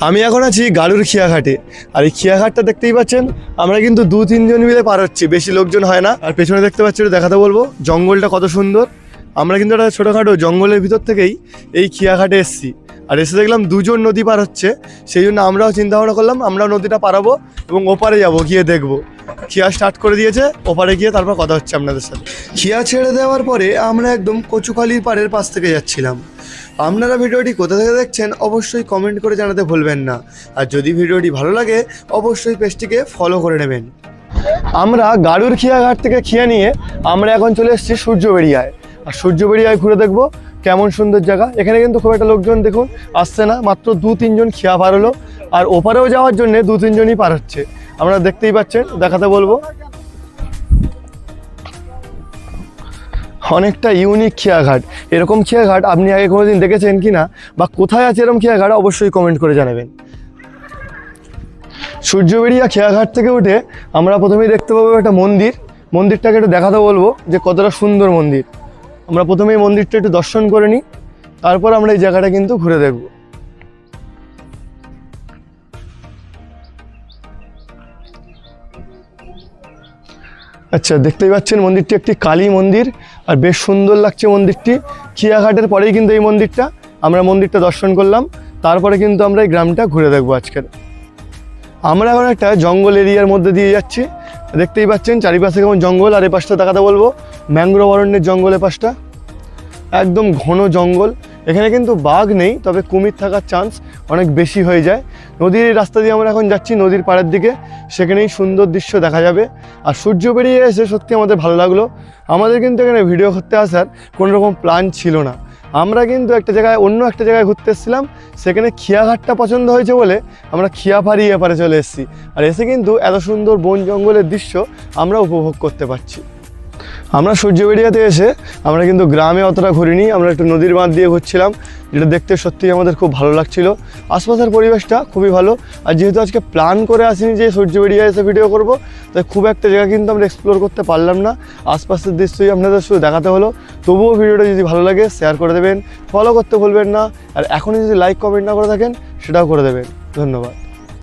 আমি এখন আছি গাড়ুর খিয়াঘাটে। আর এই খিয়াঘাটটা দেখতেই পাচ্ছেন, আমরা কিন্তু 2-3 জন মিলে পার হচ্ছি, বেশি লোকজন হয় না। আর পেছনে দেখতে পাচ্ছি, দেখাতে বলবো জঙ্গলটা কত সুন্দর। আমরা কিন্তু একটা ছোটোখাটো জঙ্গলের ভিতর থেকেই এই খিয়াঘাটে এসেছি। আর এসে দেখলাম 2 জন নদী পার হচ্ছে, সেই জন্য আমরাও চিন্তা ভাবনা করলাম আমরাও নদীটা পারাবো এবং ওপারে যাবো, গিয়ে দেখবো। খিয়া স্টার্ট করে দিয়েছে, ওপারে গিয়ে তারপর কথা হচ্ছে আপনাদের সাথে। খিয়া ছেড়ে দেওয়ার পরে আমরা একদম কচুখালির পাড়ের পাশ থেকে যাচ্ছিলাম। আপনারা ভিডিওটি কোথা থেকে দেখছেন অবশ্যই কমেন্ট করে জানাতে ভুলবেন না। আর যদি ভিডিওটি ভালো লাগে অবশ্যই পেজটিকে ফলো করে নেবেন। আমরা গাড়ুর খিয়াঘাট থেকে খিয়া নিয়ে আমরা এখন চলে এসেছি সূর্যবেড়িয়ায়। আর সূর্যবেড়িয়ায় ঘুরে দেখবো কেমন সুন্দর জায়গা। এখানে কিন্তু খুব একটা লোকজন দেখুন আসছে না, মাত্র 2-3 জন খিয়া পার হলো। আর ওপারেও যাওয়ার জন্য 2-3 জনই পার হচ্ছে, আপনারা দেখতেই পাচ্ছেন, দেখাতে বলবো। অনেকটা ইউনিক খিয়াঘাট। এরকম খিয়াঘাট আপনি আগে কোনোদিন দেখেছেন কি না, বা কোথায় আছে এরকম খিয়াঘাট অবশ্যই কমেন্ট করে জানাবেন। সূর্যবেড়িয়া খিয়াঘাট থেকে উঠে আমরা প্রথমেই দেখতে পাবো একটা মন্দির। মন্দিরটাকে একটু দেখাতে বলবো যে কতটা সুন্দর মন্দির। আমরা প্রথমেই মন্দিরটা একটু দর্শন করে নিই, তারপর আমরা এই জায়গাটা কিন্তু ঘুরে দেখব। আচ্ছা, দেখতেই পাচ্ছেন মন্দিরটি একটি কালী মন্দির, আর বেশ সুন্দর লাগছে মন্দিরটি। খিয়াঘাটের পরেই কিন্তু এই মন্দিরটা, আমরা মন্দিরটা দর্শন করলাম, তারপরে কিন্তু আমরা এই গ্রামটা ঘুরে দেখবো আজকের। আমরা এখন একটা জঙ্গল এরিয়ার মধ্যে দিয়ে যাচ্ছি, দেখতেই পাচ্ছেন চারিপাশে কেমন জঙ্গল। আর এই পাশটা দেখাতে বলবো ম্যাংগ্রোভ অরণ্যের জঙ্গলের পাশটা, একদম ঘন জঙ্গল। এখানে কিন্তু বাঘ নেই, তবে কুমির থাকার চান্স অনেক বেশি হয়ে যায়। নদীর রাস্তা দিয়ে আমরা এখন যাচ্ছি নদীর পাড়ের দিকে, সেখানেই সুন্দর দৃশ্য দেখা যাবে। আর সূর্য বেরিয়ে এসে সত্যি আমাদের ভালো লাগলো। আমাদের কিন্তু এখানে ভিডিও করতে আসার কোনো রকম প্ল্যান ছিল না। আমরা কিন্তু অন্য একটা জায়গায় ঘুরতে এসেছিলাম, সেখানে খিয়াঘাটটা পছন্দ হয়েছে বলে আমরা খিয়াপাড়ি এপারে চলে এসেছি। আর এসে কিন্তু এত সুন্দর বন জঙ্গলের দৃশ্য আমরা উপভোগ করতে পারছি। আমরা সূর্যবেড়িয়াতে এসে আমরা কিন্তু গ্রামে অতটা ঘুরিনি, আমরা একটু নদীর বাঁধ দিয়ে ঘুরছিলাম, যেটা দেখতে সত্যিই আমাদের খুব ভালো লাগছিল। আশপাশের পরিবেশটা খুবই ভালো। আর যেহেতু আজকে প্ল্যান করে আসিনি যে সূর্যবেড়িয়া এসে ভিডিও করব, তাই খুব একটা জায়গা কিন্তু আমরা এক্সপ্লোর করতে পারলাম না। আশপাশের দৃশ্যই আপনাদের শুধু দেখাতে হলো। তবুও ভিডিওটা যদি ভালো লাগে শেয়ার করে দেবেন, ফলো করতে ভুলবেন না। আর এখনই যদি লাইক কমেন্ট না করে থাকেন সেটাও করে দেবেন। ধন্যবাদ।